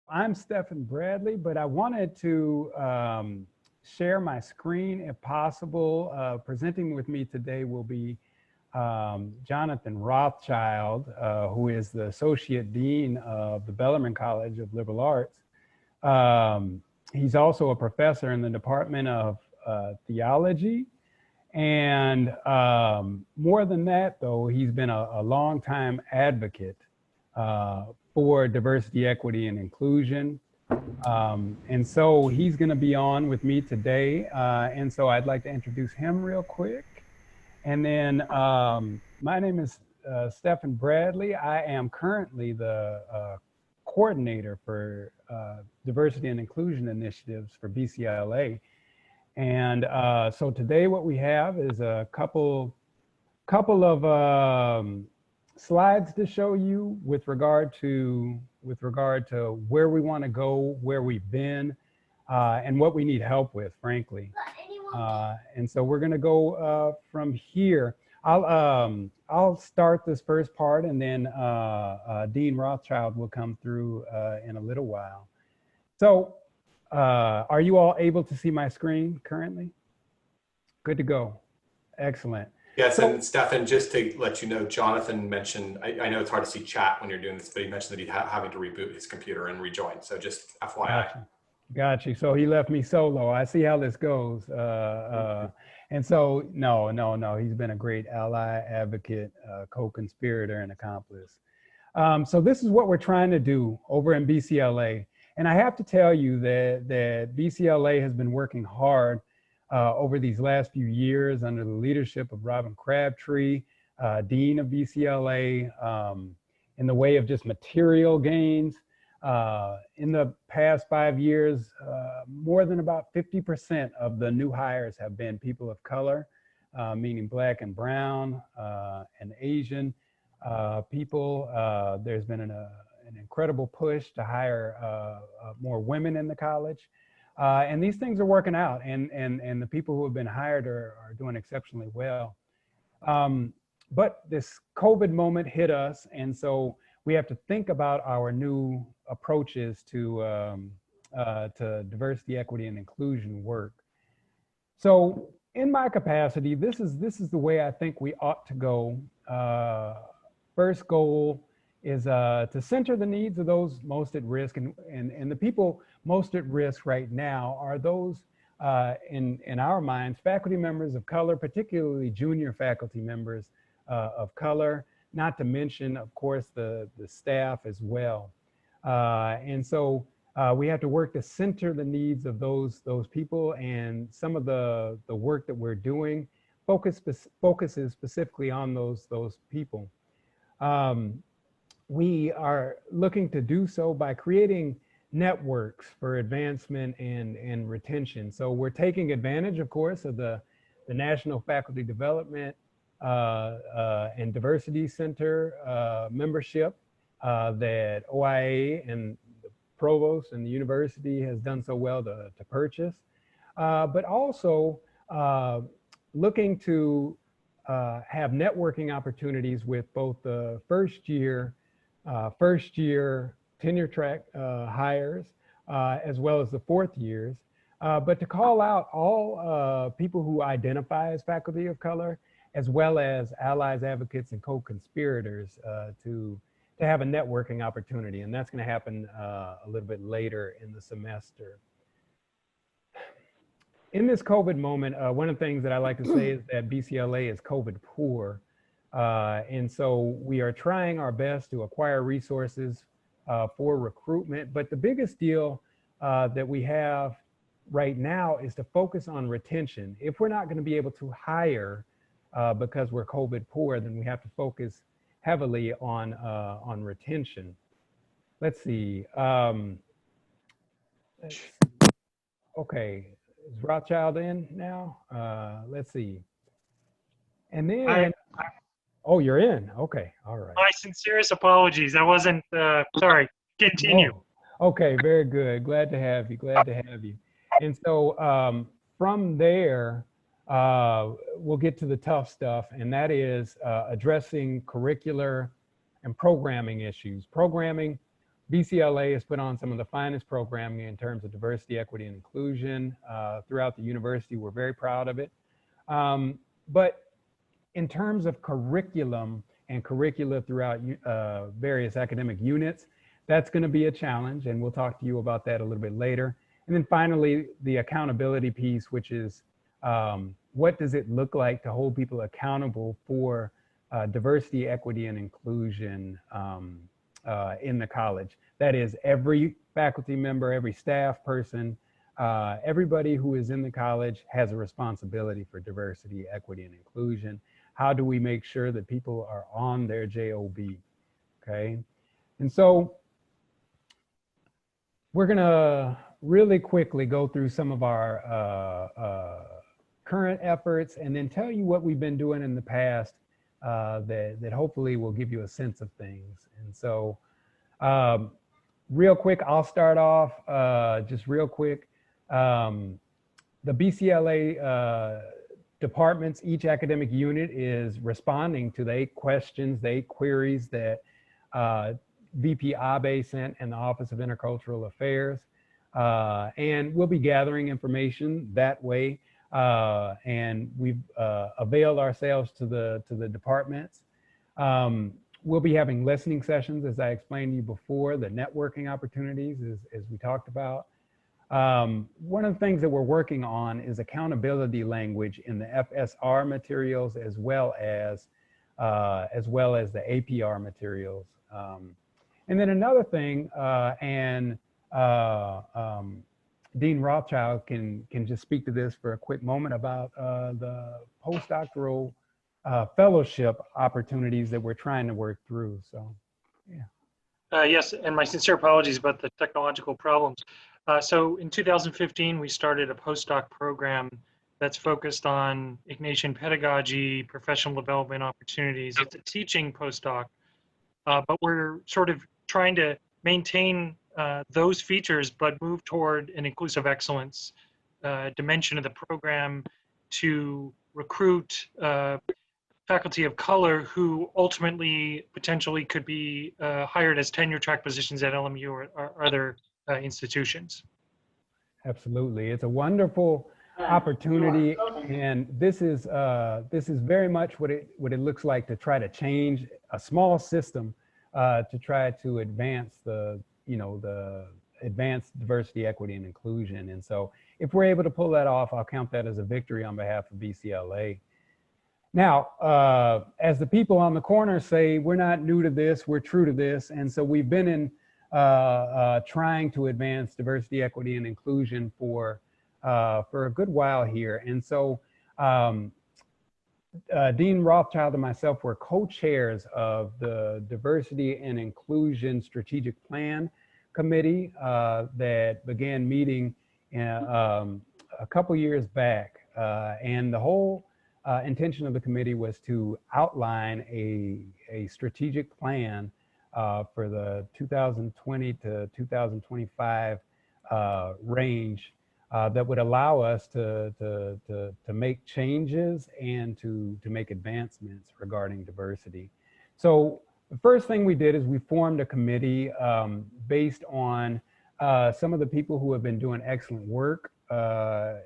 I'm Stephen Bradley, but I wanted to share my screen if possible. Presenting with me today will be Jonathan Rothschild, who is the Associate Dean of the Bellarmine College of Liberal Arts. He's also a professor in the Department of Theology. And more than that, though, he's been a longtime advocate for diversity, equity, and inclusion. And so he's going to be on with me today. And so I'd like to introduce him real quick. And then my name is Stephen Bradley. I am currently the coordinator for diversity and inclusion initiatives for BCLA. And so today what we have is a couple of slides to show you with regard to where we want to go, where we've been, and what we need help with, frankly. And so we're going to go from here. I'll start this first part, and then Dean Rothschild will come through in a little while. So are you all able to see my screen currently? Good to go. Excellent. Yes, and Stephen, just to let you know, Jonathan mentioned, I know it's hard to see chat when you're doing this, but he mentioned that he's having to reboot his computer and rejoin. So just FYI. Gotcha. So he left me solo. I see how this goes. And so, no, he's been a great ally, advocate, co-conspirator, and accomplice. So this is what we're trying to do over in BCLA. And I have to tell you that BCLA has been working hard over these last few years under the leadership of Robin Crabtree, Dean of BCLA, in the way of just material gains. In the past 5 years, more than about 50% of the new hires have been people of color, meaning Black and Brown and Asian people. There's been an incredible push to hire more women in the college. And these things are working out, and the people who have been hired are doing exceptionally well. But this COVID moment hit us, and so we have to think about our new approaches to diversity, equity, and inclusion work. So in my capacity, this is the way I think we ought to go. First goal is to center the needs of those most at risk, and the people most at risk right now are those, in our minds, faculty members of color, particularly junior faculty members of color, not to mention, of course, the staff as well. And so we have to work to center the needs of those people, and some of the work that we're doing focuses specifically on those people. We are looking to do so by creating networks for advancement and retention. So we're taking advantage, of course, of the National Faculty Development and Diversity Center membership that OIA and the provost and the university has done so well to purchase, but also looking to have networking opportunities with both the first year tenure track hires, as well as the fourth years, but to call out all people who identify as faculty of color, as well as allies, advocates, and co-conspirators to have a networking opportunity. And that's going to happen a little bit later in the semester. In this COVID moment, one of the things that I like to say is that BCLA is COVID poor. And so we are trying our best to acquire resources for recruitment. But the biggest deal that we have right now is to focus on retention. If we're not going to be able to hire because we're COVID poor, then we have to focus heavily on retention. Let's see. Okay, is Rothschild in now? Let's see. And then, oh, you're in. Okay, all right. My sincerest apologies. I wasn't, sorry, continue. Oh, okay, very good. Glad to have you, glad to have you. And so from there, we'll get to the tough stuff, and that is addressing curricular and programming issues. Programming BCLA has put on some of the finest programming in terms of diversity, equity, and inclusion throughout the university. We're very proud of it. But in terms of curriculum and curricula throughout various academic units, that's going to be a challenge, and we'll talk to you about that a little bit later. And then finally, the accountability piece, which is what does it look like to hold people accountable for diversity, equity, and inclusion in the college. That is, every faculty member, every staff person, everybody who is in the college has a responsibility for diversity, equity, and inclusion. How do we make sure that people are on their JOB, okay? And so we're gonna really quickly go through some of our current efforts and then tell you what we've been doing in the past that hopefully will give you a sense of things. And so real quick, I'll start off just real quick. The BCLA departments, each academic unit is responding to the 8 questions, the 8 queries that VP Abe sent and the Office of Intercultural Affairs. And we'll be gathering information that way. And we've availed ourselves to the departments. We'll be having listening sessions, as I explained to you before, the networking opportunities, as we talked about. One of the things that we're working on is accountability language in the FSR materials, as well as the APR materials. And then another thing, Dean Rothschild can just speak to this for a quick moment about the postdoctoral fellowship opportunities that we're trying to work through. So, yeah. Yes, and my sincere apologies about the technological problems. So in 2015, we started a postdoc program that's focused on Ignatian pedagogy, professional development opportunities. It's a teaching postdoc, but we're sort of trying to maintain those features, but move toward an inclusive excellence dimension of the program to recruit faculty of color who ultimately potentially could be hired as tenure track positions at LMU or other institutions. Absolutely, it's a wonderful opportunity, and this is very much what it looks like to try to change a small system to try to advance the advanced diversity, equity, and inclusion. And so if we're able to pull that off, I'll count that as a victory on behalf of BCLA. Now, as the people on the corner say, we're not new to this, we're true to this. And so we've been in trying to advance diversity, equity, and inclusion for a good while here. And so Dean Rothschild and myself were co-chairs of the Diversity and Inclusion Strategic Plan Committee that began meeting a couple years back. And the whole intention of the committee was to outline a strategic plan for the 2020 to 2025 range that would allow us to make changes and to make advancements regarding diversity. So the first thing we did is we formed a committee based on some of the people who have been doing excellent work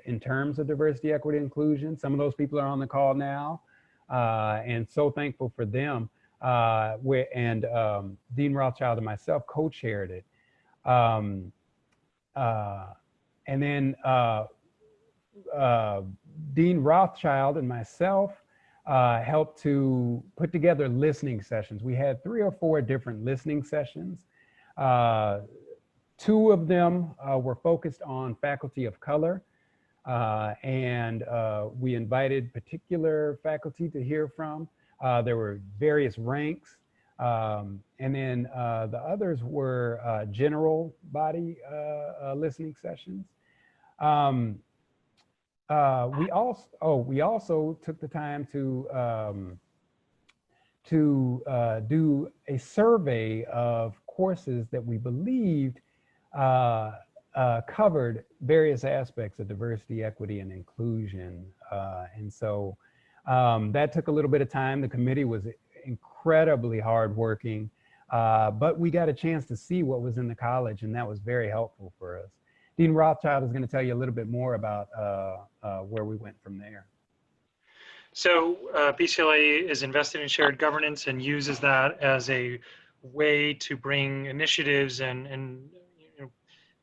in terms of diversity, equity, inclusion. Some of those people are on the call now, and so thankful for them. Dean Rothschild and myself co-chaired it. And then Dean Rothschild and myself helped to put together listening sessions. We had 3 or 4 different listening sessions. 2 of them were focused on faculty of color, and we invited particular faculty to hear from. There were various ranks, and then the others were general body listening sessions. We also took the time to do a survey of courses that we believed covered various aspects of diversity, equity, and inclusion. And so that took a little bit of time. The committee was incredibly hardworking. but we got a chance to see what was in the college, and that was very helpful for us. Dean Rothschild is going to tell you a little bit more about where we went from there. So BCLA is invested in shared governance and uses that as a way to bring initiatives and you know,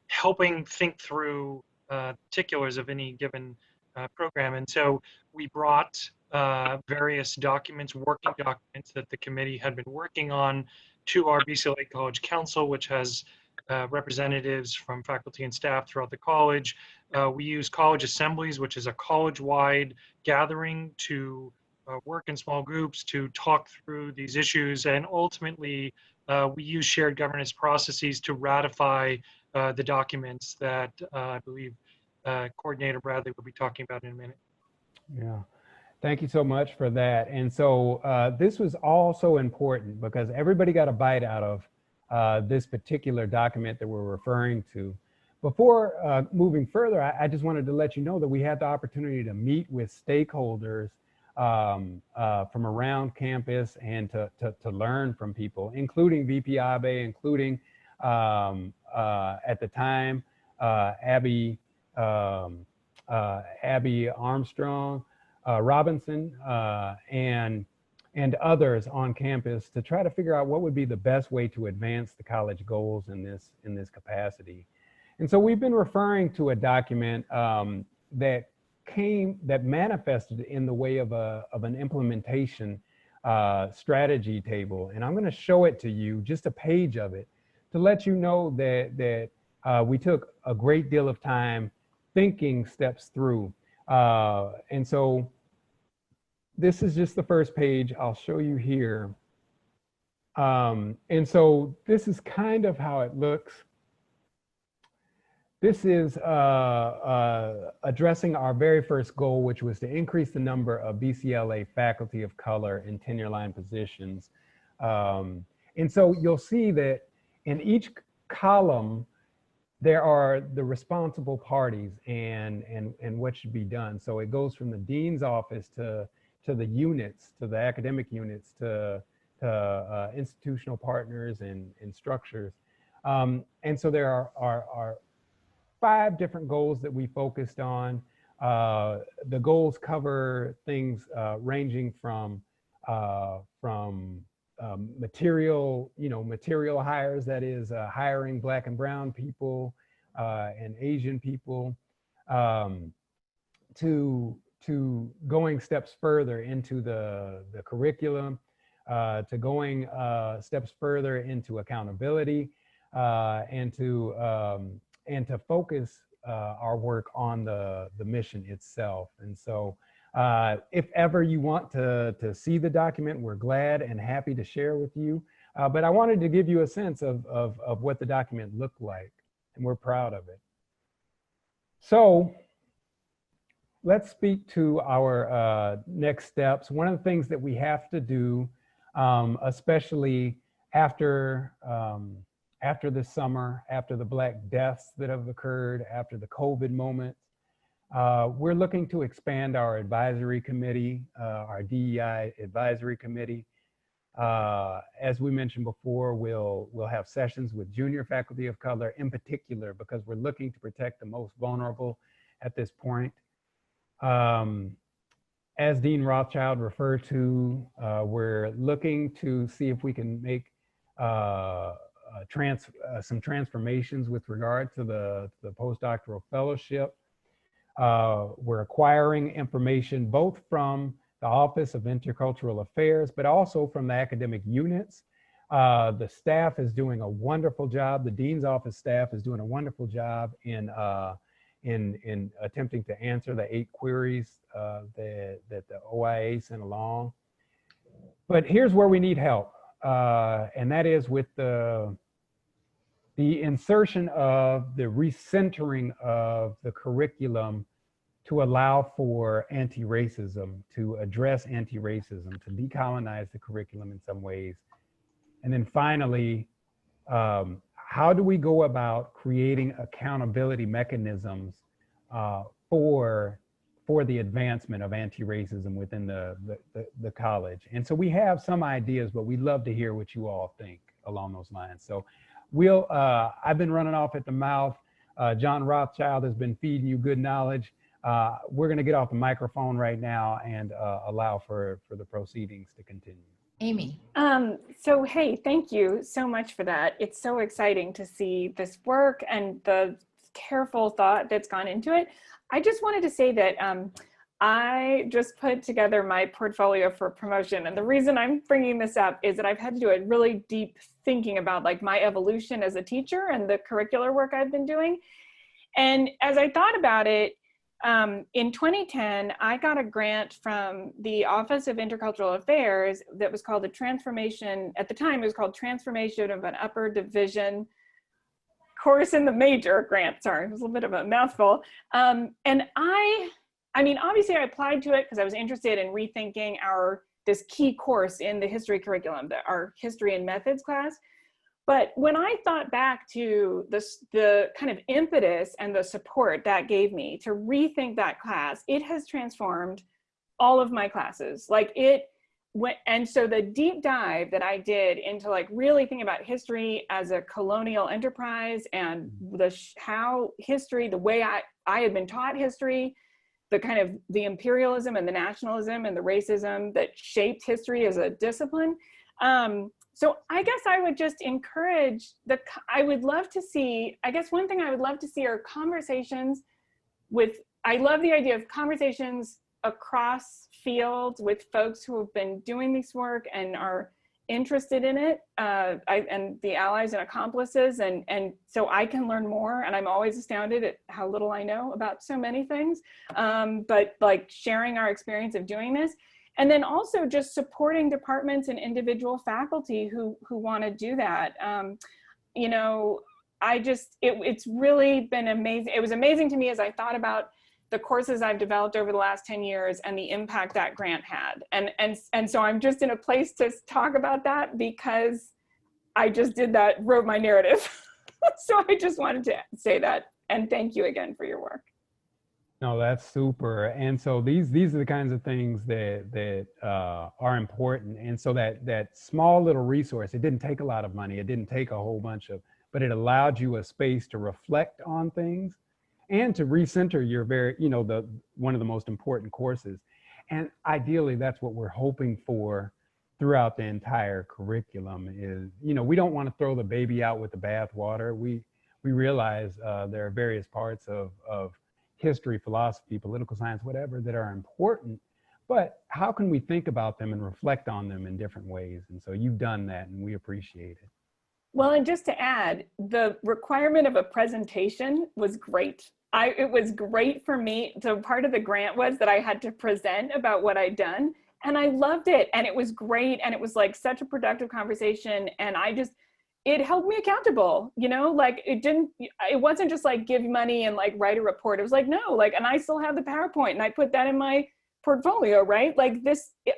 helping think through particulars of any given program. And so we brought various documents, working documents that the committee had been working on to our BCLA College Council, which has representatives from faculty and staff throughout the college. We use college assemblies, which is a college-wide gathering to work in small groups to talk through these issues. And ultimately, we use shared governance processes to ratify the documents that I believe Coordinator Bradley will be talking about in a minute. Yeah, thank you so much for that. And so this was also important because everybody got a bite out of this particular document that we're referring to. Before moving further, I just wanted to let you know that we had the opportunity to meet with stakeholders from around campus and to learn from people, including VP Abe, including at the time Abby Armstrong Robinson and others on campus to try to figure out what would be the best way to advance the college goals in this capacity. And so we've been referring to a document that manifested in the way of an implementation strategy table. And I'm going to show it to you, just a page of it, to let you know that we took a great deal of time thinking steps through. And so this is just the first page. I'll show you here. And so this is kind of how it looks. This is addressing our very first goal, which was to increase the number of BCLA faculty of color in tenure line positions. And so you'll see that in each column, there are the responsible parties and what should be done. So it goes from the dean's office to the units, to the academic units, to institutional partners and structures. And so there are 5 different goals that we focused on. The goals cover things ranging from material hires, that is hiring Black and brown people and Asian people, to going steps further into the curriculum, to going steps further into accountability, and to focus our work on the mission itself. And so if ever you want to see the document, we're glad and happy to share with you. But I wanted to give you a sense of what the document looked like, and we're proud of it. So let's speak to our next steps. One of the things that we have to do, especially after this summer, after the Black deaths that have occurred, after the COVID moment, we're looking to expand our advisory committee, our DEI advisory committee. As we mentioned before, we'll have sessions with junior faculty of color in particular, because we're looking to protect the most vulnerable at this point. As Dean Rothschild referred to, we're looking to see if we can make some transformations with regard to the postdoctoral fellowship. We're acquiring information both from the Office of Intercultural Affairs, but also from the academic units. The staff is doing a wonderful job. The Dean's Office staff is doing a wonderful job in attempting to answer the 8 queries that the OIA sent along. But here's where we need help. And that is with the insertion of the recentering of the curriculum to allow for anti-racism, to address anti-racism, to decolonize the curriculum in some ways. And then finally, how do we go about creating accountability mechanisms for the advancement of anti-racism within the college? And so we have some ideas, but we'd love to hear what you all think along those lines. So I've been running off at the mouth. John Rothschild has been feeding you good knowledge. We're going to get off the microphone right now and allow for the proceedings to continue. Amy. So, hey, thank you so much for that. It's so exciting to see this work and the careful thought that's gone into it. I just wanted to say that I just put together my portfolio for promotion. And the reason I'm bringing this up is that I've had to do a really deep thinking about like my evolution as a teacher and the curricular work I've been doing. And as I thought about it, in 2010, I got a grant from the Office of Intercultural Affairs that was called the Transformation, at the time it was called Transformation of an Upper Division Course in the Major grant. Sorry, it was a little bit of a mouthful. And I mean, obviously I applied to it because I was interested in rethinking this key course in the history curriculum, our history and methods class. But when I thought back to the kind of impetus and the support that gave me to rethink that class, it has transformed all of my classes. And so the deep dive that I did into like really thinking about history as a colonial enterprise and how history, the way I had been taught history, the kind of the imperialism and the nationalism and the racism that shaped history as a discipline. So I guess I would just encourage I would love to see, I guess one thing I would love to see are conversations I love the idea of conversations across fields with folks who have been doing this work and are interested in it, and the allies and accomplices, and so I can learn more, and I'm always astounded at how little I know about so many things, but like sharing our experience of doing this. And then also just supporting departments and individual faculty who want to do that. You know, it's really been amazing. It was amazing to me as I thought about the courses I've developed over the last 10 years and the impact that grant had. And so I'm just in a place to talk about that because I just wrote my narrative. So I just wanted to say that. And thank you again for your work. No, that's super. And so these are the kinds of things that are important. And so that small little resource, it didn't take a lot of money. It didn't take a whole bunch but it allowed you a space to reflect on things and to recenter your one of the most important courses. And ideally, that's what we're hoping for throughout the entire curriculum is, we don't want to throw the baby out with the bathwater. We realize there are various parts of history, philosophy, political science, whatever, that are important, but how can we think about them and reflect on them in different ways? And so you've done that and we appreciate it. Well, and just to add, the requirement of a presentation was great. It was great for me. So part of the grant was that I had to present about what I'd done, and I loved it. And it was great. And it was like such a productive conversation. And it held me accountable, like it wasn't just like give money and like write a report. It was like, no, like, and I still have the PowerPoint and I put that in my portfolio, right? Like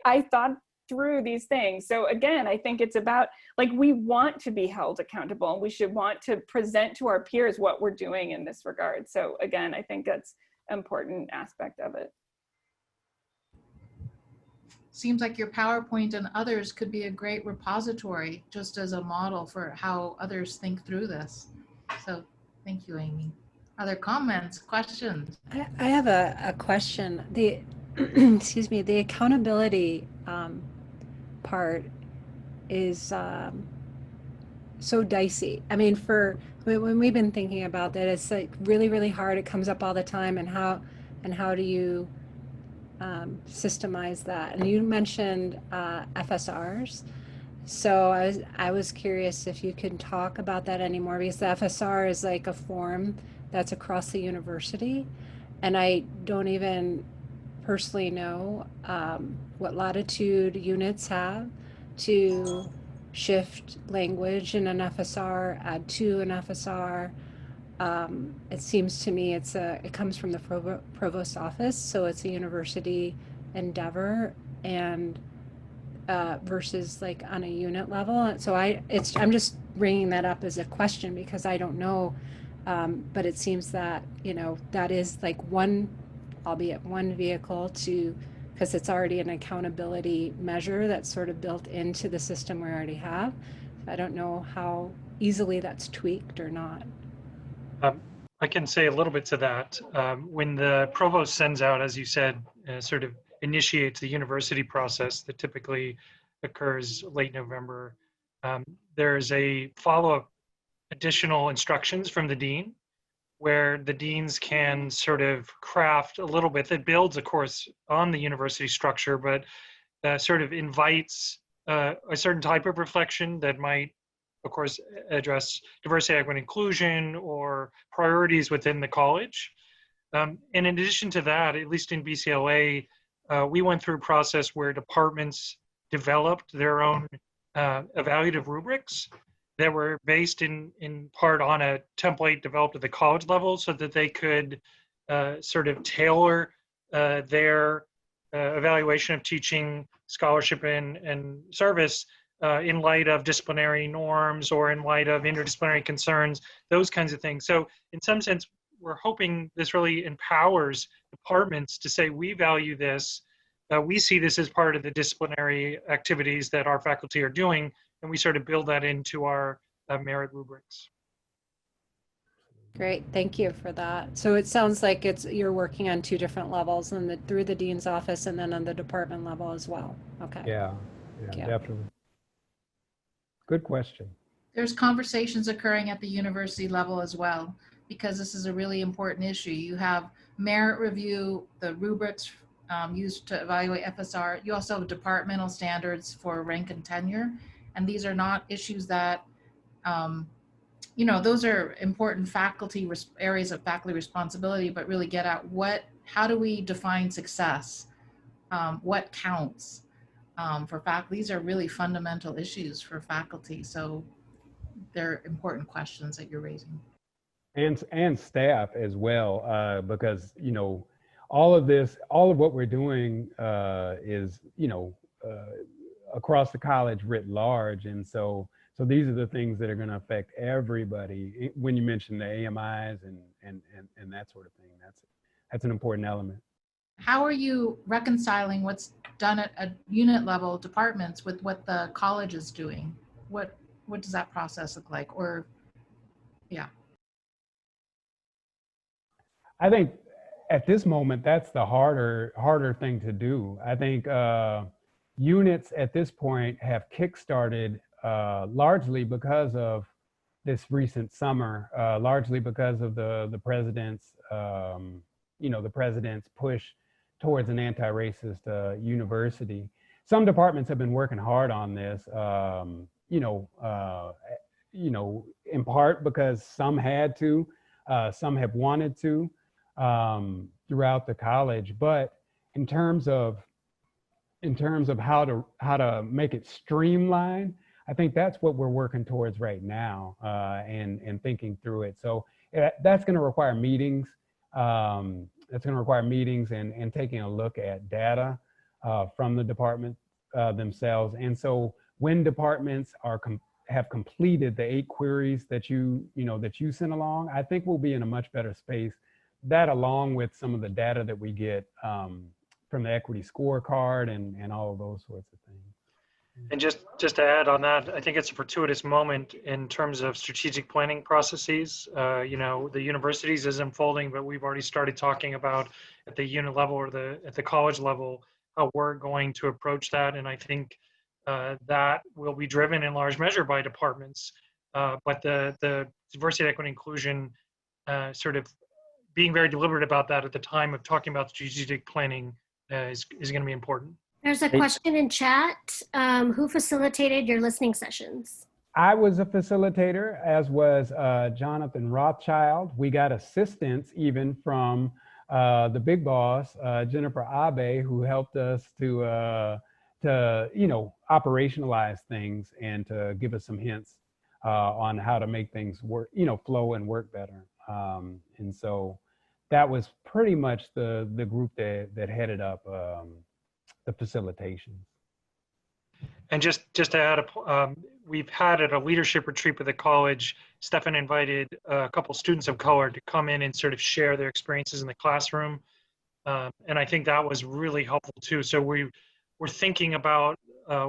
I thought through these things. So again, I think it's about like, we want to be held accountable and we should want to present to our peers what we're doing in this regard. So again, I think that's an important aspect of it. Seems like your PowerPoint and others could be a great repository just as a model for how others think through this. So thank you, Amy. Other comments, questions? I have a question. The excuse me, the accountability part is so dicey. I mean, when we've been thinking about that, it's like really, really hard. It comes up all the time. And how do you systemize that? And you mentioned FSRs. So I was curious if you could talk about that anymore, because the FSR is like a form that's across the university. And I don't even personally know what latitude units have to shift language in an FSR, add to an FSR. It seems to me it comes from the provost office, so it's a university endeavor, and versus like on a unit level. So I'm just bringing that up as a question because I don't know, but it seems that that is like albeit one vehicle because it's already an accountability measure that's sort of built into the system we already have. I don't know how easily that's tweaked or not. I can say a little bit to that. When the provost sends out, as you said, sort of initiates the university process that typically occurs late November, there's a follow-up additional instructions from the dean where the deans can sort of craft a little bit that builds, of course, on the university structure, but sort of invites a certain type of reflection that might, of course, address diversity, equity, and inclusion or priorities within the college. And in addition to that, at least in BCLA, we went through a process where departments developed their own evaluative rubrics that were based in part on a template developed at the college level so that they could sort of tailor their evaluation of teaching, scholarship, and service in light of disciplinary norms or in light of interdisciplinary concerns, those kinds of things. So in some sense, we're hoping this really empowers departments to say, we value this, we see this as part of the disciplinary activities that our faculty are doing, and we sort of build that into our merit rubrics. Great, thank you for that. So it sounds like you're working on two different levels, and through the dean's office and then on the department level as well. Okay. Yeah, Yeah. definitely. Good question. There's conversations occurring at the university level as well, because this is a really important issue. You have merit review, the rubrics used to evaluate FSR. You also have departmental standards for rank and tenure. And these are not issues that, those are important faculty areas of faculty responsibility, but really get at how do we define success? What counts for faculty? These are really fundamental issues for faculty. So they're important questions that you're raising. And staff as well, because, all of what we're doing is, across the college writ large. And so these are the things that are going to affect everybody. When you mention the AMIs and that sort of thing, that's an important element. How are you reconciling what's done at a unit level departments with what the college is doing? What does that process look like? Or, yeah. I think at this moment, that's the harder thing to do. I think units at this point have kickstarted largely because of this recent summer, largely because of the president's, the president's push towards an anti-racist university. Some departments have been working hard on this, in part because some had to, some have wanted to throughout the college. But in terms of how to make it streamlined, I think that's what we're working towards right now, and thinking through it. So that's going to require meetings. That's going to require meetings and taking a look at data from the department themselves. And so when departments have completed the 8 queries that you sent along, I think we'll be in a much better space. That, along with some of the data that we get from the equity scorecard and all of those sorts of things. And just to add on that, I think it's a fortuitous moment in terms of strategic planning processes. The universities is unfolding, but we've already started talking about at the unit level or at the college level how we're going to approach that. And I think that will be driven in large measure by departments. But the diversity, equity, inclusion sort of being very deliberate about that at the time of talking about strategic planning is going to be important. There's a question in chat. Who facilitated your listening sessions? I was a facilitator, as was Jonathan Rothschild. We got assistance even from the big boss, Jennifer Abe, who helped us to operationalize things and to give us some hints on how to make things work, flow and work better. And so that was pretty much the group that headed up the facilitation. And just to add, we've had at a leadership retreat with the college, Stefan invited a couple students of color to come in and sort of share their experiences in the classroom. And I think that was really helpful too. So we're thinking about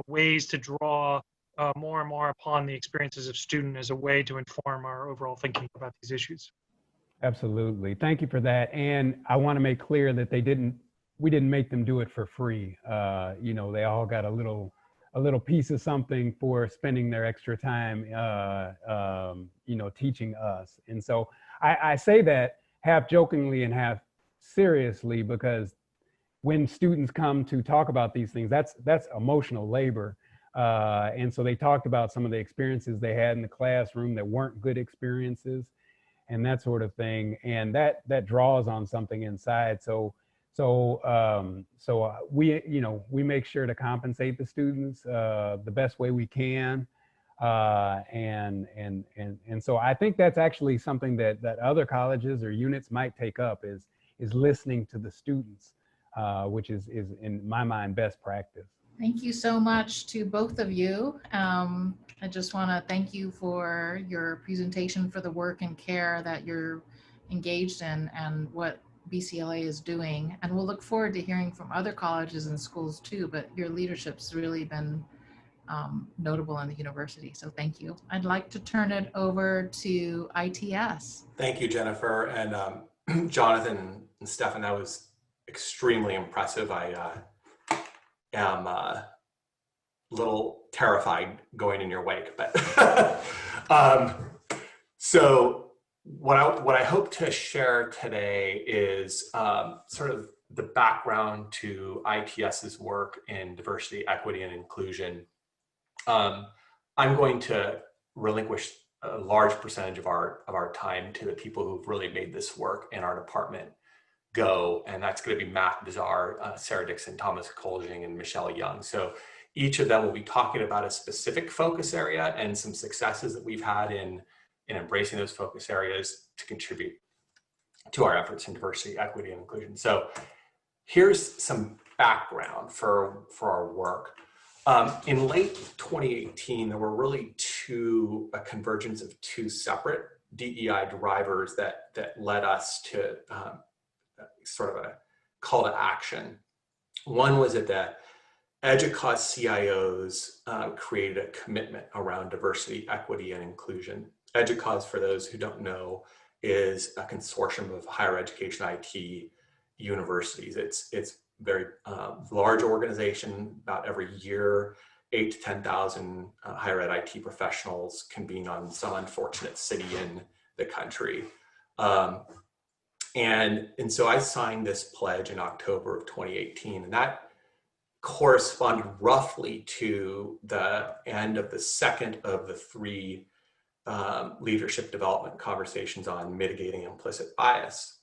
ways to draw more and more upon the experiences of student as a way to inform our overall thinking about these issues. Absolutely. Thank you for that. And I want to make clear that we didn't make them do it for free. You know, they all got a little piece of something for spending their extra time, you know, teaching us. And so I say that half jokingly and half seriously, because when students come to talk about these things, that's emotional labor. And so they talked about some of the experiences they had in the classroom that weren't good experiences and that sort of thing. And that draws on something inside. So we, you know, we make sure to compensate the students the best way we can. And so I think that's actually something that other colleges or units might take up is listening to the students, which is in my mind best practice. Thank you so much to both of you. I just want to thank you for your presentation, for the work and care that you're engaged in and what BCLA is doing. And we'll look forward to hearing from other colleges and schools too, but your leadership's really been notable in the university. So thank you. I'd like to turn it over to ITS. Thank you, Jennifer. And Jonathan and Stefan, that was extremely impressive. I am a little terrified going in your wake, but so what I hope to share today is sort of the background to ITS's work in diversity, equity, and inclusion. I'm going to relinquish a large percentage of our time to the people who've really made this work in our department go, and that's going to be Matt Bizarre, Sarah Dixon, Thomas Colging, and Michelle Young. So each of them will be talking about a specific focus area and some successes that we've had in embracing those focus areas to contribute to our efforts in diversity, equity, and inclusion. So here's some background for our work. In late 2018, there were really a convergence of two separate DEI drivers that led us to sort of a call to action. One was that the EDUCAUSE CIOs created a commitment around diversity, equity, and inclusion. EDUCAUSE, for those who don't know, is a consortium of higher education IT universities. It's very large organization. About every year, 8,000 to 10,000 higher ed IT professionals convene on some unfortunate city in the country. And so I signed this pledge in October of 2018, and that corresponded roughly to the end of the second of the three leadership development conversations on mitigating implicit bias.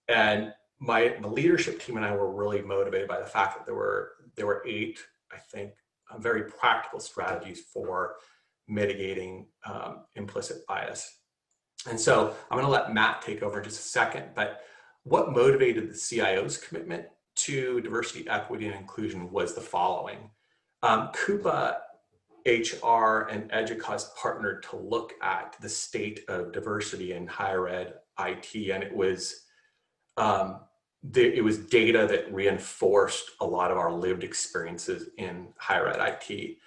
And my leadership team and I were really motivated by the fact that there were 8, I think, very practical strategies for mitigating implicit bias. And so I'm going to let Matt take over in just a second, but what motivated the CIO's commitment to diversity, equity, and inclusion was the following. Coupa, HR, and EDUCAUSE partnered to look at the state of diversity in higher ed IT, and it was data that reinforced a lot of our lived experiences in higher ed IT.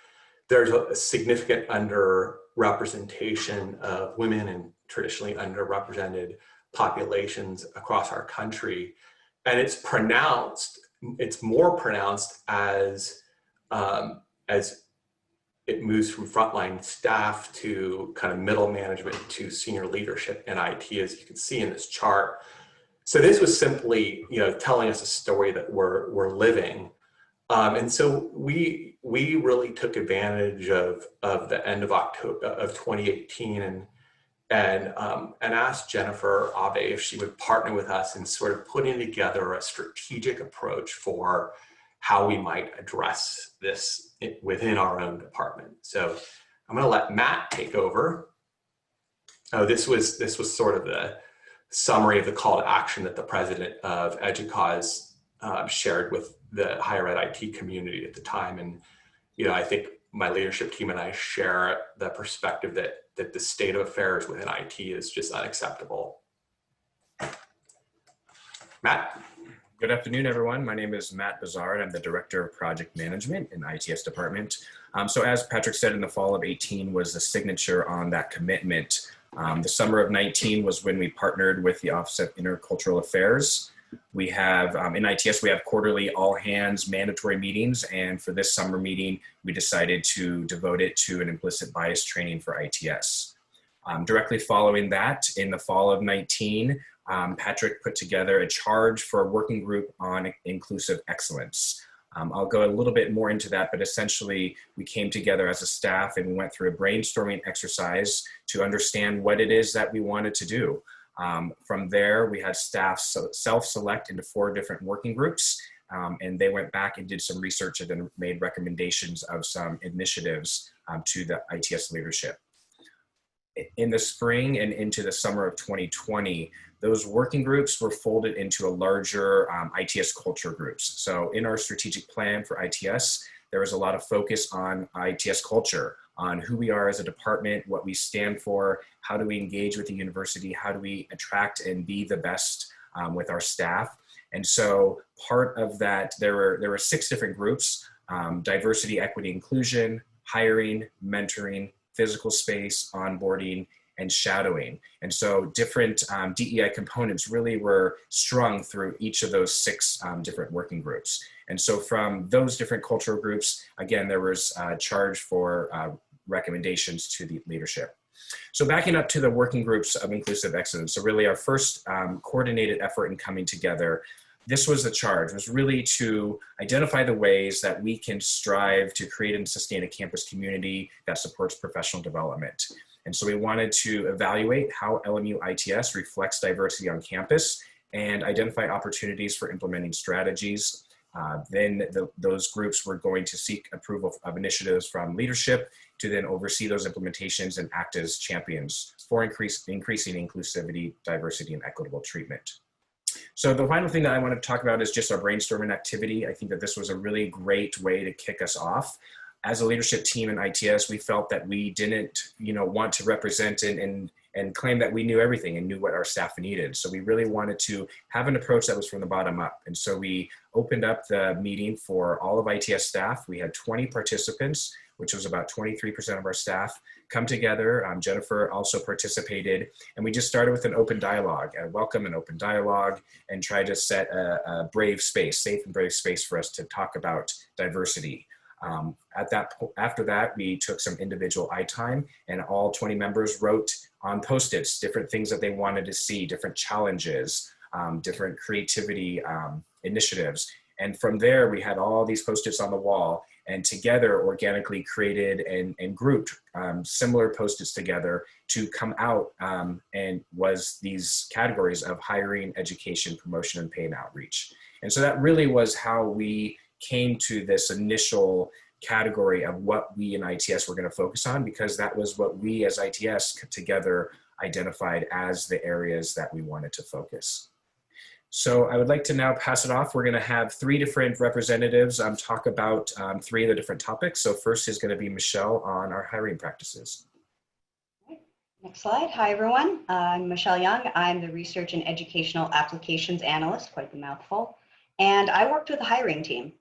There's a significant underrepresentation of women and traditionally underrepresented populations across our country. And it's more pronounced as it moves from frontline staff to kind of middle management to senior leadership in IT, as you can see in this chart. So this was simply, telling us a story that we're living. And so we really took advantage of the end of October of 2018 and asked Jennifer Abe if she would partner with us in sort of putting together a strategic approach for how we might address this within our own department. So I'm going to let Matt take over. Oh, this was sort of the summary of the call to action that the president of EDUCAUSE shared with the higher ed IT community at the time. And, I think my leadership team and I share the perspective that the state of affairs within IT is just unacceptable. Matt? Good afternoon, everyone. My name is Matt Bazar, and I'm the Director of Project Management in the ITS department. So as Patrick said, in the fall of 18 was the signature on that commitment. The summer of 19 was when we partnered with the Office of Intercultural Affairs. We have, in ITS, we have quarterly all hands mandatory meetings. And for this summer meeting, we decided to devote it to an implicit bias training for ITS. Directly following that, in the fall of 19, Patrick put together a charge for a working group on inclusive excellence. I'll go a little bit more into that, but essentially we came together as a staff and we went through a brainstorming exercise to understand what it is that we wanted to do. From there, we had staff self-select into 4 different working groups, and they went back and did some research and then made recommendations of some initiatives to the ITS leadership. In the spring and into the summer of 2020, those working groups were folded into a larger ITS culture groups. So in our strategic plan for ITS, there was a lot of focus on ITS culture, on who we are as a department, what we stand for, how do we engage with the university, how do we attract and be the best with our staff. And so part of that, there were 6 different groups: diversity, equity, inclusion, hiring, mentoring, physical space, onboarding, and shadowing. And so different DEI components really were strung through each of those 6 different working groups. And so from those different cultural groups, again, there was a charge for recommendations to the leadership. So backing up to the working groups of inclusive excellence, so really our first coordinated effort in coming together, this was the charge, was really to identify the ways that we can strive to create and sustain a campus community that supports professional development. And so we wanted to evaluate how LMU ITS reflects diversity on campus and identify opportunities for implementing strategies. Then those groups were going to seek approval of initiatives from leadership to then oversee those implementations and act as champions for increasing inclusivity, diversity, and equitable treatment. So the final thing that I want to talk about is just our brainstorming activity. I think that this was a really great way to kick us off. As a leadership team in ITS, we felt that we didn't, want to represent and claim that we knew everything and knew what our staff needed. So we really wanted to have an approach that was from the bottom up. And so we opened up the meeting for all of ITS staff. We had 20 participants, which was about 23% of our staff, come together. Jennifer also participated, and we just started with an open dialogue, a welcome and open dialogue, and tried to set a brave space, safe and brave space for us to talk about diversity. After that, we took some individual eye time, and all 20 members wrote on Post-its different things that they wanted to see, different challenges, different creativity initiatives. And from there, we had all these Post-its on the wall, and together organically created and grouped similar Post-its together to come out and was these categories of hiring, education, promotion, and pay and outreach. And so that really was how we came to this initial category of what we in ITS were going to focus on, because that was what we as ITS together identified as the areas that we wanted to focus. So I would like to now pass it off. We're going to have 3 different representatives talk about 3 of the different topics. So first is going to be Michelle on our hiring practices. Next slide. Hi, everyone. I'm Michelle Young. I'm the Research and Educational Applications Analyst, quite the mouthful, and I worked with the hiring team.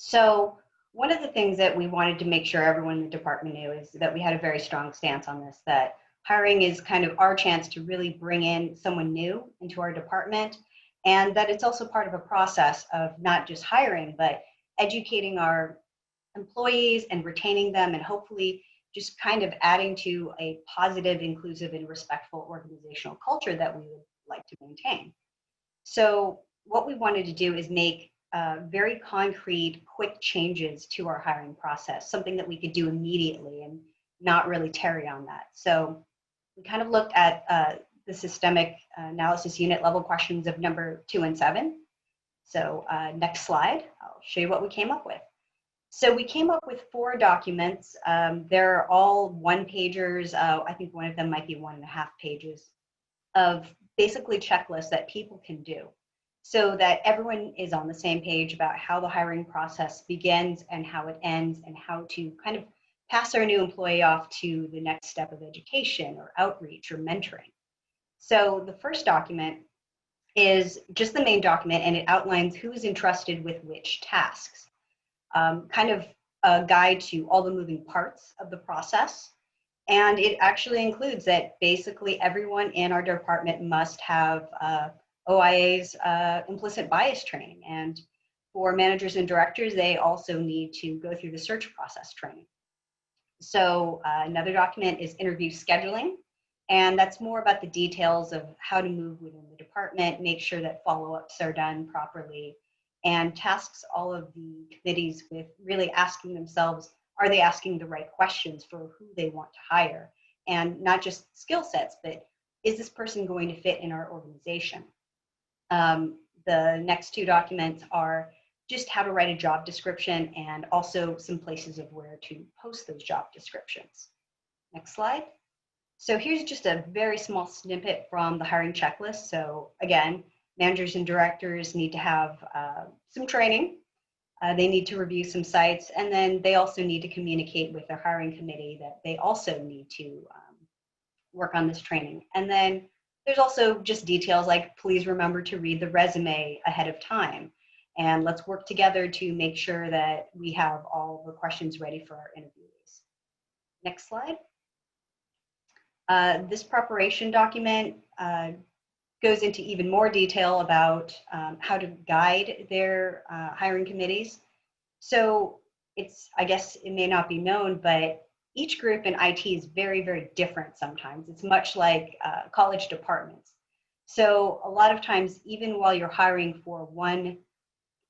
So one of the things that we wanted to make sure everyone in the department knew is that we had a very strong stance on this, that hiring is kind of our chance to really bring in someone new into our department, and that it's also part of a process of not just hiring, but educating our employees and retaining them, and hopefully just kind of adding to a positive, inclusive, and respectful organizational culture that we would like to maintain. So what we wanted to do is make very concrete, quick changes to our hiring process, something that we could do immediately and not really tarry on that. So we kind of looked at the systemic analysis unit level questions of number 2 and 7. So next slide, I'll show you what we came up with. So we came up with 4 documents. They're all 1-pagers. I think one of them might be 1.5 pages of basically checklists that people can do, so that everyone is on the same page about how the hiring process begins and how it ends, and how to kind of pass our new employee off to the next step of education or outreach or mentoring. So the first document is just the main document, and it outlines who is entrusted with which tasks. Kind of a guide to all the moving parts of the process. And it actually includes that basically everyone in our department must have OIA's implicit bias training. And for managers and directors, they also need to go through the search process training. So another document is interview scheduling. And that's more about the details of how to move within the department, make sure that follow-ups are done properly, and tasks all of the committees with really asking themselves, are they asking the right questions for who they want to hire? And not just skill sets, but is this person going to fit in our organization? The next two documents are just how to write a job description and also some places of where to post those job descriptions. Next slide. So here's just a very small snippet from the hiring checklist. So again, managers and directors need to have some training. They need to review some sites, and then they also need to communicate with their hiring committee that they also need to work on this training. And then there's also just details like, please remember to read the resume ahead of time. And let's work together to make sure that we have all the questions ready for our interviewees. Next slide. This preparation document goes into even more detail about how to guide their hiring committees. So it's, I guess it may not be known, but each group in IT is very, very different sometimes. It's much like college departments. So a lot of times, even while you're hiring for one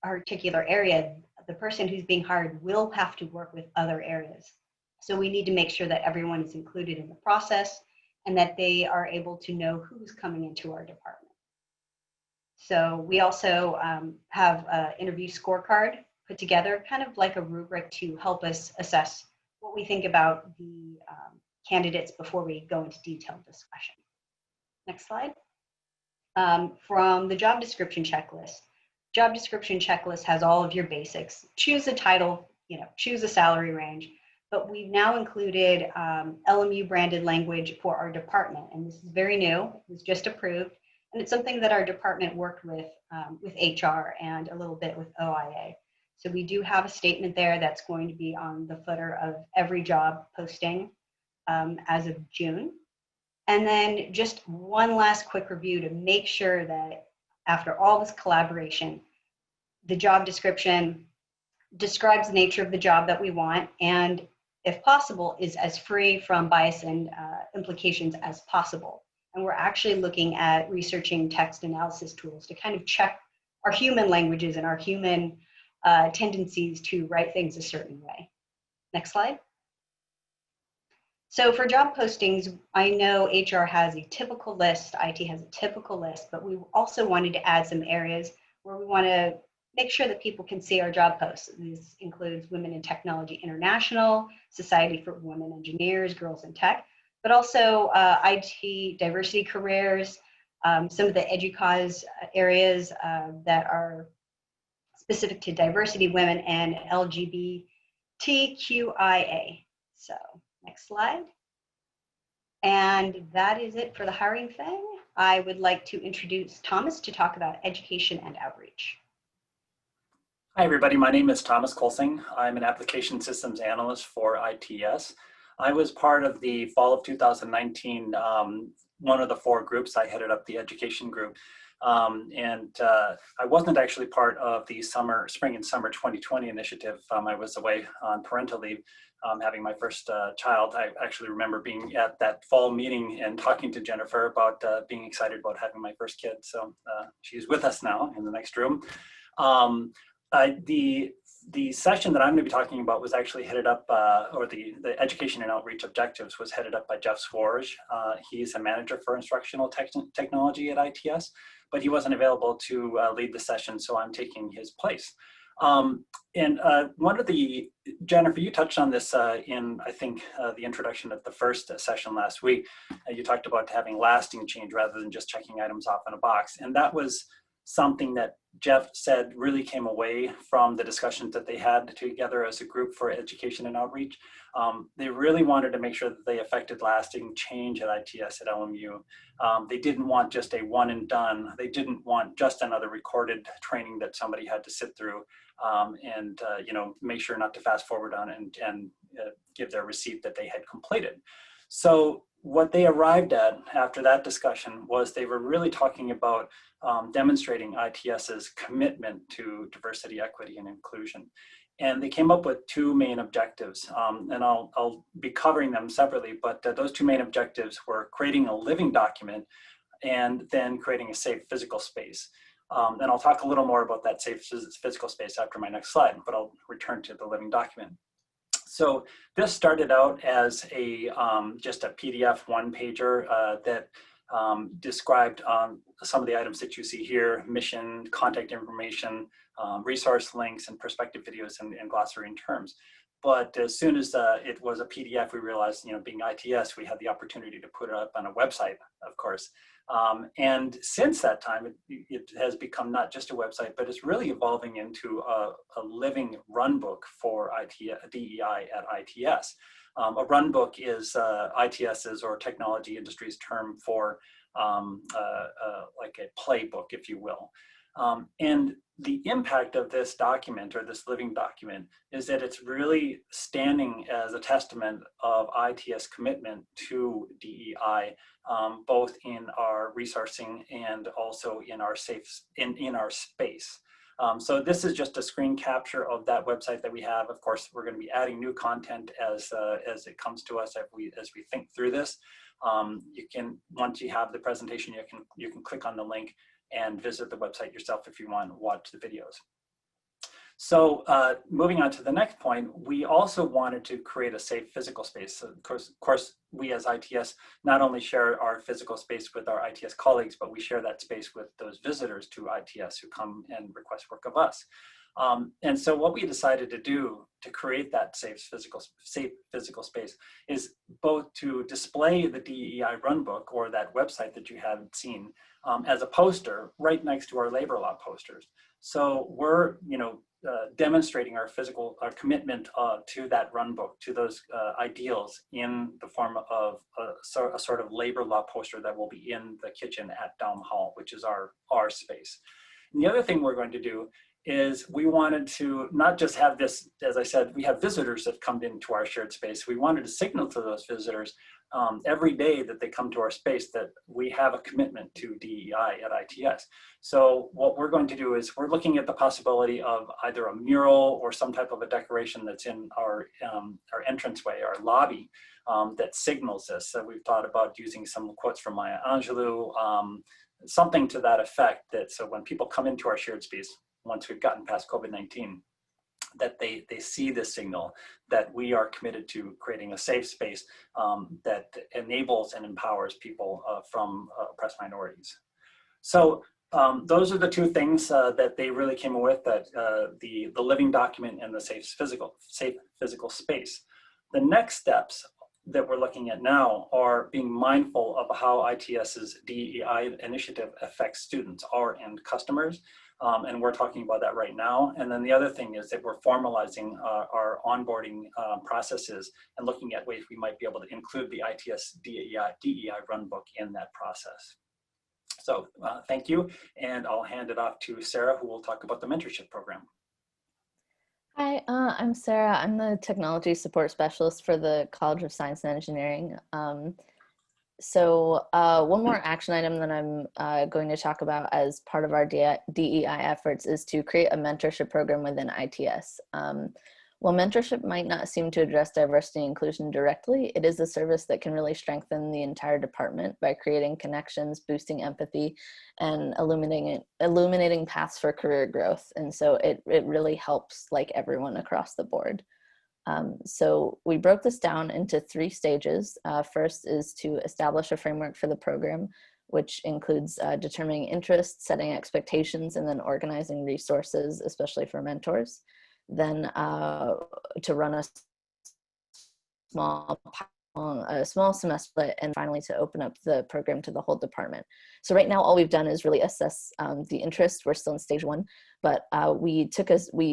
particular area, the person who's being hired will have to work with other areas. So we need to make sure that everyone is included in the process and that they are able to know who's coming into our department. So we also have an interview scorecard put together, kind of like a rubric to help us assess what we think about the candidates before we go into detailed discussion. Next slide. From the job description checklist. Job description checklist has all of your basics. Choose a title, choose a salary range. But we've now included LMU branded language for our department, and this is very new. It was just approved, and it's something that our department worked with HR and a little bit with OIA. So we do have a statement there that's going to be on the footer of every job posting as of June. And then just one last quick review to make sure that after all this collaboration, the job description describes the nature of the job that we want, and if possible, is as free from bias and implications as possible. And we're actually looking at researching text analysis tools to kind of check our human languages and our human tendencies to write things a certain way. Next slide. So for job postings, I know HR has a typical list, IT has a typical list, but we also wanted to add some areas where we want to make sure that people can see our job posts. This includes Women in Technology International, Society for Women Engineers, Girls in Tech, but also IT diversity careers, some of the EDUCAUSE areas that are specific to diversity, women, and LGBTQIA. So next slide. And that is it for the hiring thing. I would like to introduce Thomas to talk about education and outreach. Hi, everybody. My name is Thomas Colsing. I'm an application systems analyst for ITS. I was part of the fall of 2019, one of the 4 groups. I headed up the education group. I wasn't actually part of the spring and summer 2020 initiative. I was away on parental leave, having my first child. I actually remember being at that fall meeting and talking to Jennifer about being excited about having my first kid. So she's with us now in the next room. The session that I'm going to be talking about was actually headed up, or the education and outreach objectives was headed up by Jeff Swarge. He's a manager for instructional technology at ITS, but he wasn't available to lead the session, so I'm taking his place. One of the, Jennifer, you touched on this in, I think, the introduction of the first session last week. You talked about having lasting change rather than just checking items off in a box. And that was something that Jeff said really came away from the discussions that they had together as a group for education and outreach. They really wanted to make sure that they affected lasting change at ITS at LMU. They didn't want just a one and done. They didn't want just another recorded training that somebody had to sit through and you know, make sure not to fast forward on and give their receipt that they had completed. So what they arrived at after that discussion was they were really talking about demonstrating ITS's commitment to diversity, equity, and inclusion. And they came up with two main objectives, and I'll be covering them separately, but those two main objectives were creating a living document and then creating a safe physical space. And I'll talk a little more about that safe physical space after my next slide, but I'll return to the living document. So this started out as a just a PDF one-pager that described some of the items that you see here: mission, contact information, resource links, and perspective videos and glossary and terms. But as soon as it was a PDF, we realized, you know, being ITS, we had the opportunity to put it up on a website, of course. And since that time, it has become not just a website, but it's really evolving into a living run book for DEI at ITS. A run book is ITS's, or technology industry's, term for like a playbook, if you will. And the impact of this document, or this living document, is that it's really standing as a testament of ITS commitment to DEI, both in our resourcing and also in our in our space. So this is just a screen capture of that website that we have. Of course, we're going to be adding new content as it comes to us as we think through this. You can, once you have the presentation, you can click on the link and visit the website yourself if you want to watch the videos. So moving on to the next point, we also wanted to create a safe physical space. So of course, we as ITS not only share our physical space with our ITS colleagues, but we share that space with those visitors to ITS who come and request work of us. And so what we decided to do to create that safe physical space is both to display the DEI runbook, or that website that you haven't seen, as a poster right next to our labor law posters. So we're, you know, demonstrating our commitment to that runbook, to those ideals, in the form of a sort of labor law poster that will be in the kitchen at Dowm Hall, which is our space. And the other thing we're going to do is we wanted to not just have this, as I said, we have visitors that come into our shared space. We wanted to signal to those visitors every day that they come to our space that we have a commitment to DEI at ITS. So what we're going to do is we're looking at the possibility of either a mural or some type of a decoration that's in our entranceway, our lobby, that signals this. So we've thought about using some quotes from Maya Angelou, something to that effect, that so when people come into our shared space, once we've gotten past COVID-19, that they see this signal that we are committed to creating a safe space that enables and empowers people from oppressed minorities. So those are the two things that they really came up with, that the living document and the safe physical space. The next steps that we're looking at now are being mindful of how ITS's DEI initiative affects students, our end customers. And we're talking about that right now. And then the other thing is that we're formalizing our onboarding processes and looking at ways we might be able to include the ITS DEI runbook in that process. So thank you, and I'll hand it off to Sarah, who will talk about the mentorship program. Hi, I'm Sarah. I'm the technology support specialist for the College of Science and Engineering. So one more action item that I'm going to talk about as part of our DEI efforts is to create a mentorship program within ITS. While mentorship might not seem to address diversity and inclusion directly, it is a service that can really strengthen the entire department by creating connections, boosting empathy, and illuminating paths for career growth. And so it really helps, like, everyone across the board. So we broke this down into 3 stages. First is to establish a framework for the program, which includes determining interests, setting expectations, and then organizing resources, especially for mentors. Then to run a small a small semester split, and finally to open up the program to the whole department. So right now, all we've done is really assess the interest. We're still in stage 1, but we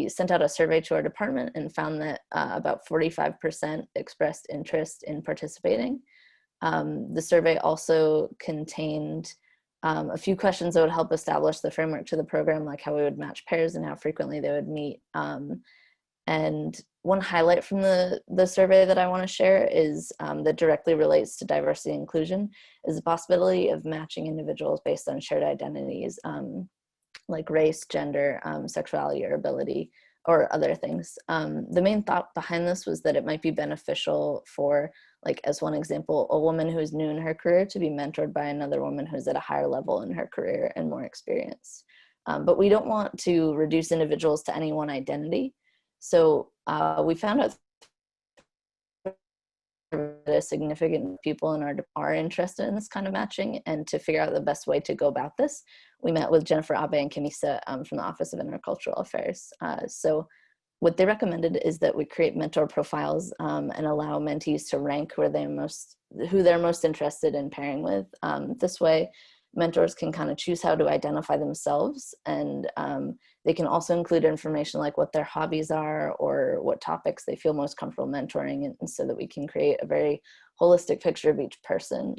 sent out a survey to our department and found that about 45% expressed interest in participating. The survey also contained a few questions that would help establish the framework to the program, like how we would match pairs and how frequently they would meet. And one highlight from the survey that I want to share is that directly relates to diversity and inclusion is the possibility of matching individuals based on shared identities like race, gender, sexuality, or ability, or other things. The main thought behind this was that it might be beneficial for, like as one example, a woman who is new in her career to be mentored by another woman who's at a higher level in her career and more experienced. But we don't want to reduce individuals to any one identity. So we found out that significant people in are interested in this kind of matching, and to figure out the best way to go about this, we met with Jennifer Abe and Kimisa from the Office of Intercultural Affairs. So what they recommended is that we create mentor profiles and allow mentees to rank who they're most interested in pairing with. This way, mentors can kind of choose how to identify themselves, and they can also include information like what their hobbies are or what topics they feel most comfortable mentoring, and so that we can create a very holistic picture of each person.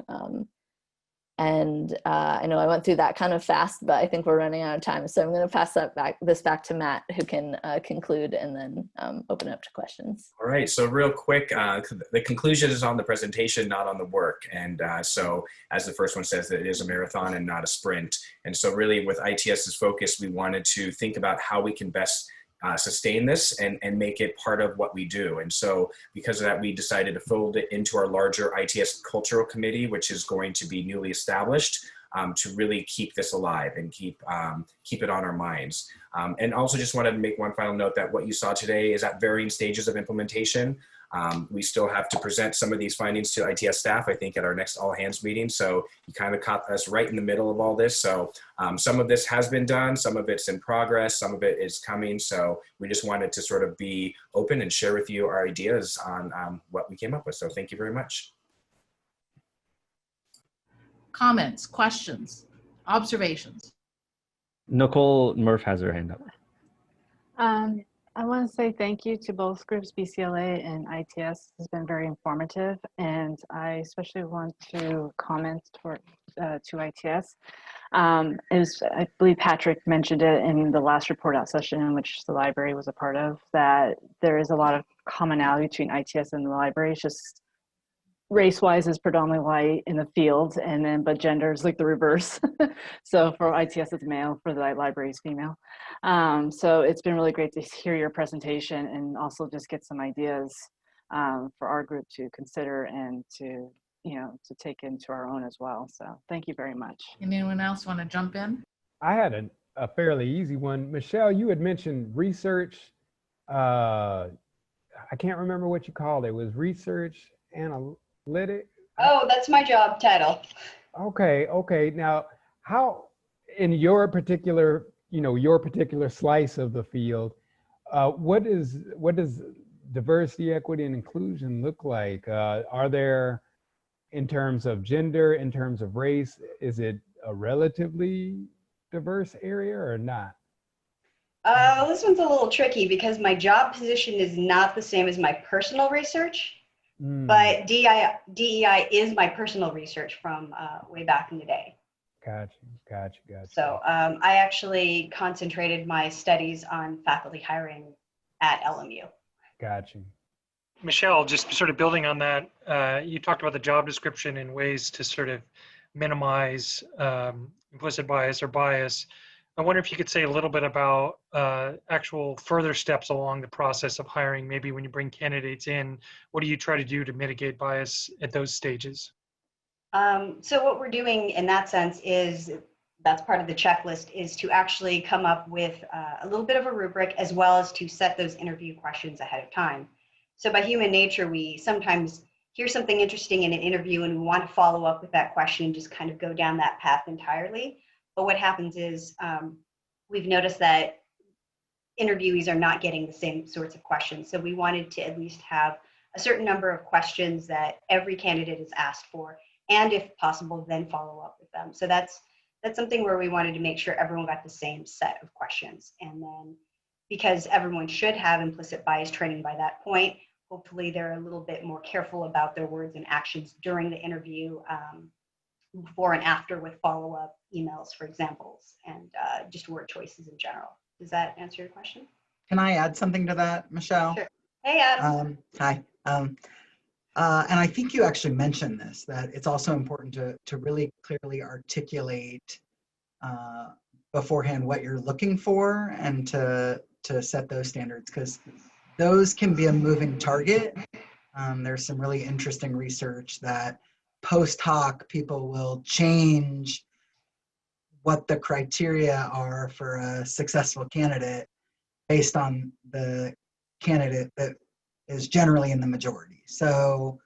I know I went through that kind of fast, but I think we're running out of time. So I'm going to pass this back to Matt, who can conclude and then open up to questions. All right, so real quick, the conclusion is on the presentation, not on the work. And so as the first one says, that it is a marathon and not a sprint. And so really with ITS's focus, we wanted to think about how we can best sustain this and make it part of what we do. And so because of that, we decided to fold it into our larger ITS Cultural Committee, which is going to be newly established to really keep this alive and keep it on our minds. And also just wanted to make one final note that what you saw today is at varying stages of implementation. We still have to present some of these findings to ITS staff, I think, at our next all hands meeting. So you kind of caught us right in the middle of all this. So some of this has been done, some of it's in progress, some of it is coming. So we just wanted to sort of be open and share with you our ideas on what we came up with. So thank you very much. Comments, questions, observations? Nicole Murph has her hand up. I want to say thank you to both groups, BCLA and ITS. Has been very informative, and I especially want to comment to ITS. As I believe Patrick mentioned it in the last report-out session, in which the library was a part of, that there is a lot of commonality between ITS and the library. It's just race-wise is predominantly white in the field, and then but gender is like the reverse. So for ITS it's male, for the library is female. So it's been really great to hear your presentation and also just get some ideas for our group to consider and to take into our own as well. So thank you very much. Anyone else want to jump in? I had a fairly easy one. Michelle, you had mentioned research. I can't remember what you called it. It was research analytic. Oh, that's my job title. Okay. Now, how in your particular, your particular slice of the field, what does diversity, equity, and inclusion look like? Are there, in terms of gender, in terms of race, is it a relatively diverse area or not? This one's a little tricky because my job position is not the same as my personal research, but DEI is my personal research from way back in the day. Gotcha. So I actually concentrated my studies on faculty hiring at LMU. Gotcha. Michelle, just sort of building on that, you talked about the job description and ways to sort of minimize implicit bias or bias. I wonder if you could say a little bit about actual further steps along the process of hiring. Maybe when you bring candidates in, what do you try to do to mitigate bias at those stages? So what we're doing in that sense is, that's part of the checklist, is to actually come up with a little bit of a rubric, as well as to set those interview questions ahead of time. So by human nature, we sometimes hear something interesting in an interview and we want to follow up with that question and just kind of go down that path entirely. But what happens is we've noticed that interviewees are not getting the same sorts of questions. So we wanted to at least have a certain number of questions that every candidate is asked for, and if possible, then follow up with them. So that's something where we wanted to make sure everyone got the same set of questions. And then because everyone should have implicit bias training by that point, hopefully they're a little bit more careful about their words and actions during the interview, before and after, with follow-up emails for examples, and just word choices in general. Does that answer your question? Can I add something to that, Michelle? Sure. Hey, Adam. Hi. And I think you actually mentioned this, that it's also important to really clearly articulate beforehand what you're looking for, and to set those standards, because those can be a moving target. There's some really interesting research that post hoc people will change what the criteria are for a successful candidate based on the candidate that is generally in the majority. So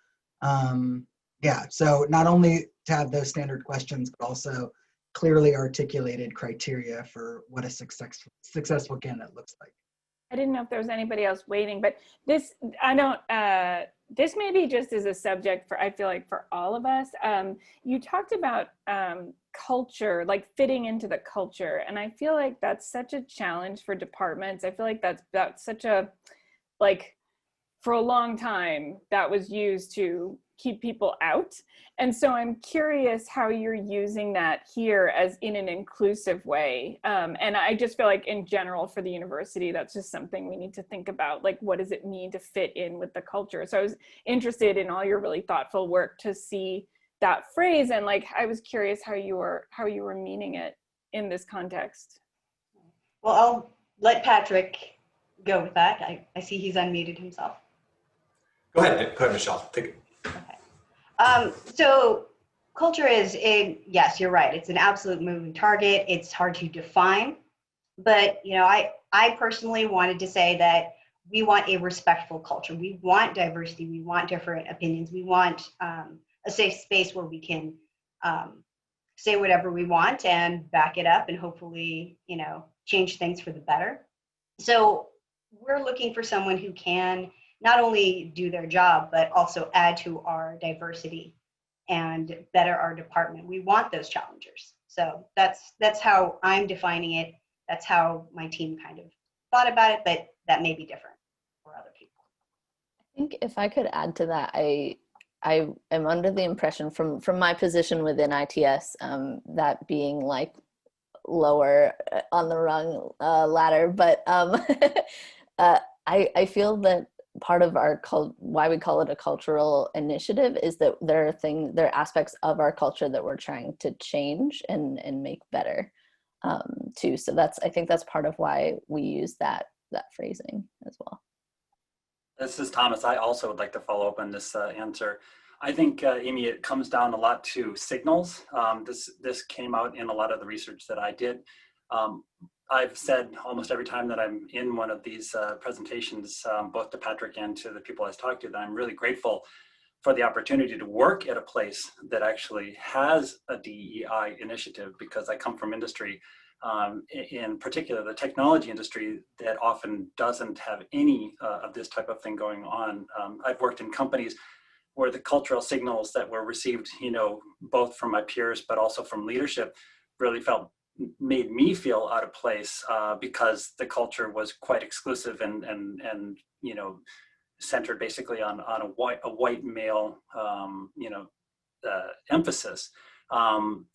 yeah, so not only to have those standard questions, but also clearly articulated criteria for what a successful candidate looks like. I didn't know if there was anybody else waiting, but this, this maybe just is a subject for, I feel like, for all of us. You talked about culture, like fitting into the culture. And I feel like that's such a challenge for departments. I feel like that's such a, like, for a long time, that was used to keep people out. And so I'm curious how you're using that here as in an inclusive way. And I just feel like in general for the university, that's just something we need to think about. Like, what does it mean to fit in with the culture? So I was interested in all your really thoughtful work to see that phrase. And like, I was curious how you were meaning it in this context. Well, I'll let Patrick go with that. I see he's unmuted himself. Go ahead, Michelle. Take it. Okay. So culture is, yes, you're right. It's an absolute moving target. It's hard to define, but you know, I personally wanted to say that we want a respectful culture. We want diversity. We want different opinions. We want a safe space where we can say whatever we want and back it up, and hopefully, you know, change things for the better. So we're looking for someone who can not only do their job, but also add to our diversity and better our department. We want those challengers. So that's how I'm defining it. That's how my team kind of thought about it, but that may be different for other people. I think if I could add to that, I am under the impression from my position within ITS, that being like lower on the rung ladder, but I feel that part of our why we call it a cultural initiative is that there are aspects of our culture that we're trying to change and make better too. So I think that's part of why we use that phrasing as well. This is Thomas. I also would like to follow up on this answer. I think, Amy, it comes down a lot to signals. This came out in a lot of the research that I did. I've said almost every time that I'm in one of these presentations, both to Patrick and to the people I've talked to, that I'm really grateful for the opportunity to work at a place that actually has a DEI initiative, because I come from industry, in particular the technology industry, that often doesn't have any of this type of thing going on. I've worked in companies where the cultural signals that were received, you know, both from my peers, but also from leadership, really made me feel out of place because the culture was quite exclusive and you know, centered basically on a white male emphasis,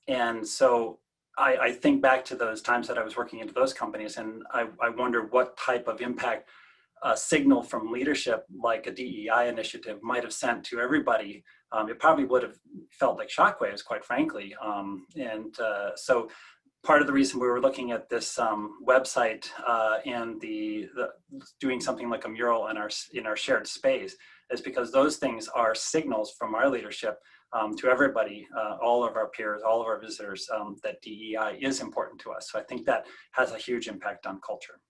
and so I think back to those times that I was working into those companies, and I wonder what type of impact a signal from leadership like a DEI initiative might have sent to everybody. It probably would have felt like shockwaves, quite frankly, so part of the reason we were looking at this website and the doing something like a mural in our shared space is because those things are signals from our leadership to everybody, all of our peers, all of our visitors, that DEI is important to us. So I think that has a huge impact on culture.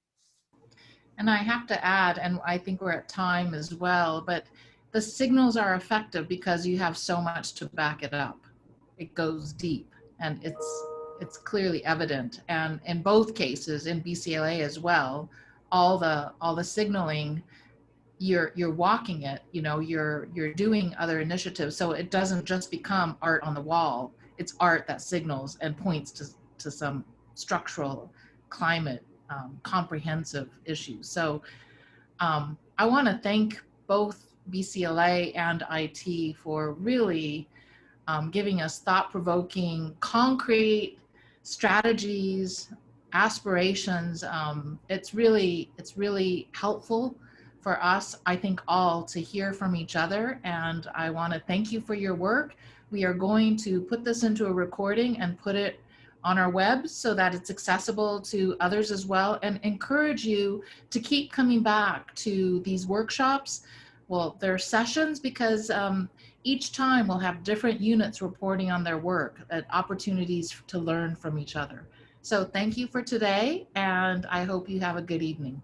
And I have to add, and I think we're at time as well, but the signals are effective because you have so much to back it up. It goes deep, and it's clearly evident. And in both cases, in BCLA as well, all the signaling you're walking it, you know, you're doing other initiatives. So it doesn't just become art on the wall. It's art that signals and points to some structural climate comprehensive issues. So I want to thank both BCLA and IT for really giving us thought-provoking, concrete strategies, aspirations. It's really helpful for us, I think, all to hear from each other. And I want to thank you for your work. We are going to put this into a recording and put it on our web so that it's accessible to others as well, and encourage you to keep coming back to these workshops. Well, they're sessions because each time we'll have different units reporting on their work, opportunities to learn from each other. So thank you for today, and I hope you have a good evening.